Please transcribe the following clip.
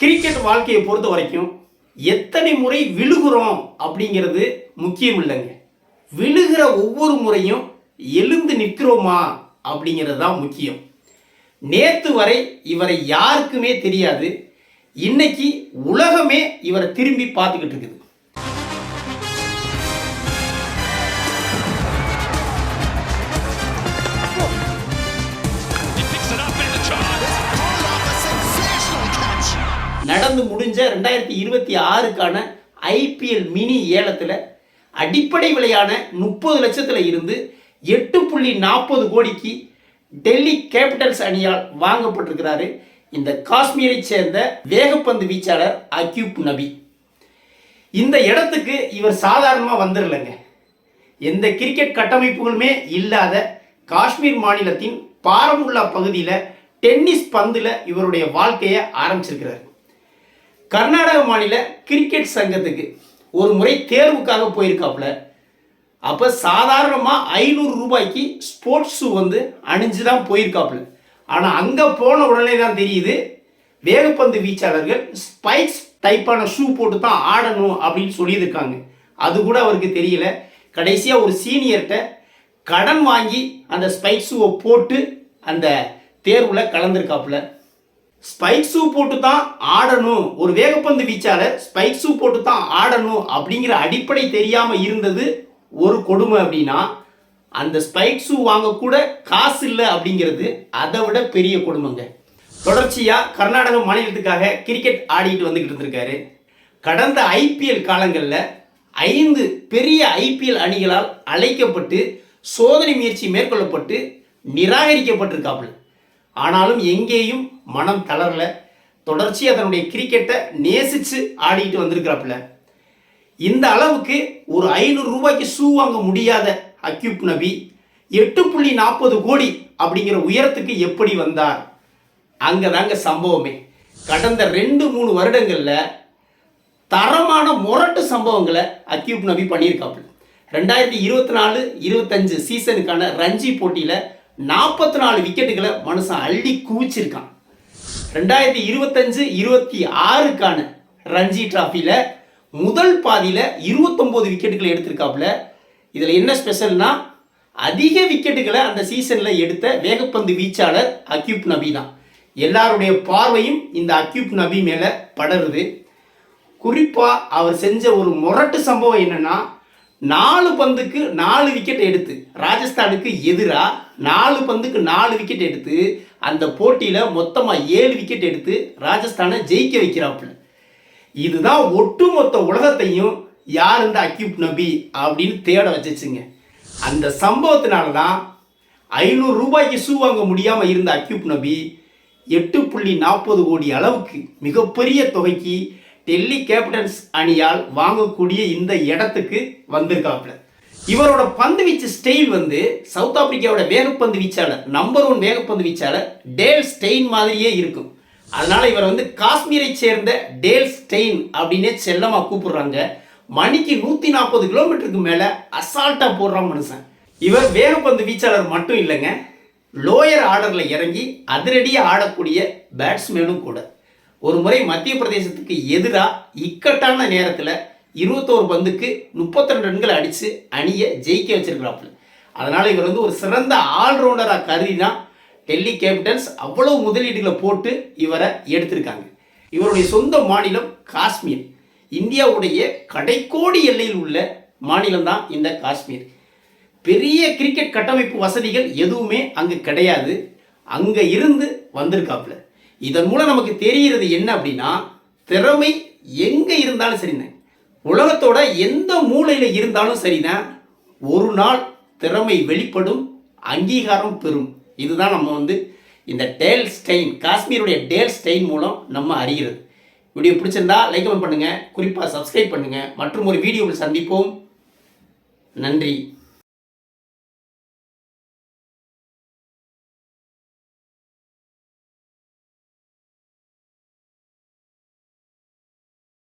Cricket வாழ்க்கையை பொறுத்த வரைக்கும் எத்தனை முறை விழுகிறோம் அப்படிங்கிறது முக்கியம் இல்லைங்க. விழுகிற ஒவ்வொரு முறையும் எழுந்து நிற்கிறோமா அப்படிங்கிறது தான் முக்கியம். நேற்று வரை இவரை யாருக்குமே தெரியாது, இன்னைக்கு உலகமே இவரை திரும்பி பார்த்துக்கிட்டு இருக்குது. நடந்து முடிஞ்ச 2026க்கான ஐபிஎல் மினி ஏலத்தில் அடிப்படை விலையான 30 லட்சத்தில் இருந்து 8.40 கோடிக்கு டெல்லி கேபிட்டல்ஸ் அணியால் வாங்கப்பட்டிருக்கிறாரு இந்த காஷ்மீரை சேர்ந்த வேகப்பந்து வீச்சாளர் அக்யூப் நபி. இந்த இடத்துக்கு இவர் சாதாரணமாக வந்துடலைங்க. எந்த கிரிக்கெட் கட்டமைப்புகளுமே இல்லாத காஷ்மீர் மாநிலத்தின் பாரமுல்லா பகுதியில் டென்னிஸ் பந்தில் இவருடைய வாழ்க்கையை ஆரம்பிச்சிருக்கிறார். கர்நாடக மாநில கிரிக்கெட் சங்கத்துக்கு ஒரு முறை தேர்வுக்காக போயிருக்காப்புல. அப்போ சாதாரணமாக 500 ரூபாய்க்கு ஸ்போர்ட்ஸ் ஷூ அணிஞ்சு தான் போயிருக்காப்புல. ஆனால் அங்கே போன உடனே தான் தெரியுது வேகப்பந்து வீச்சாளர்கள் ஸ்பைக்ஸ் டைப்பான ஷூ போட்டு தான் ஆடணும் அப்படின்னு சொல்லியிருக்காங்க. அது கூட அவருக்கு தெரியல. கடைசியாக ஒரு சீனியர்கிட்ட கடன் வாங்கி அந்த ஸ்பைக் ஷூவை போட்டு அந்த தேர்வில் கலந்துருக்காப்புல. ஸ்பைக் ஷூ போட்டு தான் ஆடணும், ஒரு வேகப்பந்து வீச்சாளர் ஸ்பைக் ஷூ போட்டு தான் ஆடணும் அப்படிங்கிற அடிப்படை தெரியாமல் இருந்தது ஒரு கொடுமை. அப்படின்னா அந்த ஸ்பைக் ஷூ வாங்கக்கூட காசு இல்லை அப்படிங்கிறது அதை விட பெரிய கொடுமைங்க. தொடர்ச்சியாக கர்நாடக மாநிலத்துக்காக கிரிக்கெட் ஆடிட்டு வந்துக்கிட்டு இருந்திருக்காரு. கடந்த ஐபிஎல் காலங்களில் 5 பெரிய ஐபிஎல் அணிகளால் அழைக்கப்பட்டு சோதனை முயற்சி மேற்கொள்ளப்பட்டு நிராகரிக்கப்பட்டிருக்காப்புல. ஆனாலும் எங்கேயும் மனம் தளரல. தொடர்ச்சியாக தன்னுடைய கிரிக்கெட்டை நேசித்து ஆடிட்டு வந்திருக்கிறாப்புல. இந்த அளவுக்கு ஒரு 500 ரூபாய்க்கு ஷூ வாங்க முடியாத அக்யூப் நபி 8.40 கோடி அப்படிங்கிற உயரத்துக்கு எப்படி வந்தார்? அங்கே தாங்க சம்பவமே. கடந்த 2-3 வருடங்களில் தரமான முரட்டு சம்பவங்களை அக்யூப் நபி பண்ணியிருக்காப்புல. 2024-25 சீசனுக்கான ரஞ்சி போட்டியில் 44 விக்கெட்டுகளை மனுஷன் அள்ளி குவிச்சிருக்கான். 2025-26க்கான ரஞ்சி டிராஃபியில் முதல் பாதியில் 29 விக்கெட்டுகளை எடுத்திருக்காப்புல. இதில் என்ன ஸ்பெஷல்னா அதிக விக்கெட்டுகளை அந்த சீசனில் எடுத்த வேகப்பந்து வீச்சாளர் அக்யூப் நபி தான். எல்லாருடைய பார்வையும் இந்த அக்யூப் நபி மேலே படருது. குறிப்பாக அவர் செஞ்ச ஒரு முரட்டு சம்பவம் என்னென்னா, 4 பந்துக்கு 4 விக்கெட் எடுத்து ராஜஸ்தானுக்கு எதிராக 4 பந்துக்கு 4 விக்கெட் எடுத்து அந்த போட்டியில் மொத்தமாக 7 விக்கெட் எடுத்து ராஜஸ்தானை ஜெயிக்க வைக்கிறாப்புல. இதுதான் ஒட்டுமொத்த உலகத்தையும் யார் இந்த அக்யூப் நபி அப்படின்னு தேட வச்சுச்சுங்க. அந்த சம்பவத்தினால தான் 500 ரூபாய்க்கு ஷூ வாங்க முடியாமல் இருந்த அக்யூப் நபி 8.40 கோடி அளவுக்கு மிகப்பெரிய தொகைக்கு டெல்லி கேபிட்டல்ஸ் அணியால் வாங்கக்கூடிய இந்த இடத்துக்கு வந்திருக்காப்புல. இவரோட பந்து வீச்சு ஸ்டைல் சவுத் ஆப்பிரிக்காவோட வேகப்பந்து வீச்சாளர் நம்பர் 1 வேகப்பந்து வீச்சாளர் டேல் ஸ்டெயின் மாதிரியே இருக்கும். அதனால இவர் காஷ்மீரை சேர்ந்த டேல் ஸ்டெயின் அப்படின்னே செல்லமாக கூப்பிடுறாங்க. மணிக்கு 140 கிலோமீட்டருக்கு மேலே அசால்ட்டாக போடுறான் மனுஷன். இவர் வேகப்பந்து வீச்சாளர் மட்டும் இல்லைங்க, லோயர் ஆர்டரில் இறங்கி அதிரடியாக ஆடக்கூடிய பேட்ஸ்மேனும் கூட. ஒரு முறை மத்திய பிரதேசத்துக்கு எதிராக இக்கட்டான நேரத்தில் 21 பந்துக்கு 32 ரன்களை அடித்து அணியை ஜெயிக்க வச்சிருக்கிறாப்புல. அதனால் இவர் ஒரு சிறந்த ஆல்ரவுண்டராக கருதி தான் டெல்லி கேபிட்டல்ஸ் அவ்வளோ முதலீடுகளை போட்டு இவரை எடுத்திருக்காங்க. இவருடைய சொந்த மாநிலம் காஷ்மீர். இந்தியாவுடைய கடைக்கோடி எல்லையில் உள்ள மாநிலம் தான் இந்த காஷ்மீர். பெரிய கிரிக்கெட் கட்டமைப்பு வசதிகள் எதுவுமே அங்கே கிடையாது. அங்கே இருந்து வந்திருக்காப்புல. இதன் மூலம் நமக்கு தெரிகிறது என்ன அப்படின்னா, திறமை எங்கே இருந்தாலும் சரிதான், உலகத்தோட எந்த மூலையில் இருந்தாலும் சரிதான், ஒரு நாள் திறமை வெளிப்படும், அங்கீகாரம் பெறும். இதுதான் நம்ம இந்த டேல் ஸ்டெயின், காஷ்மீருடைய டேல் ஸ்டெயின் மூலம் நம்ம அறிகிறது. வீடியோ பிடிச்சிருந்தா லைக் பண்ணுங்கள், குறிப்பாக சப்ஸ்கிரைப் பண்ணுங்கள். மற்றும் ஒரு வீடியோவில் சந்திப்போம். நன்றி.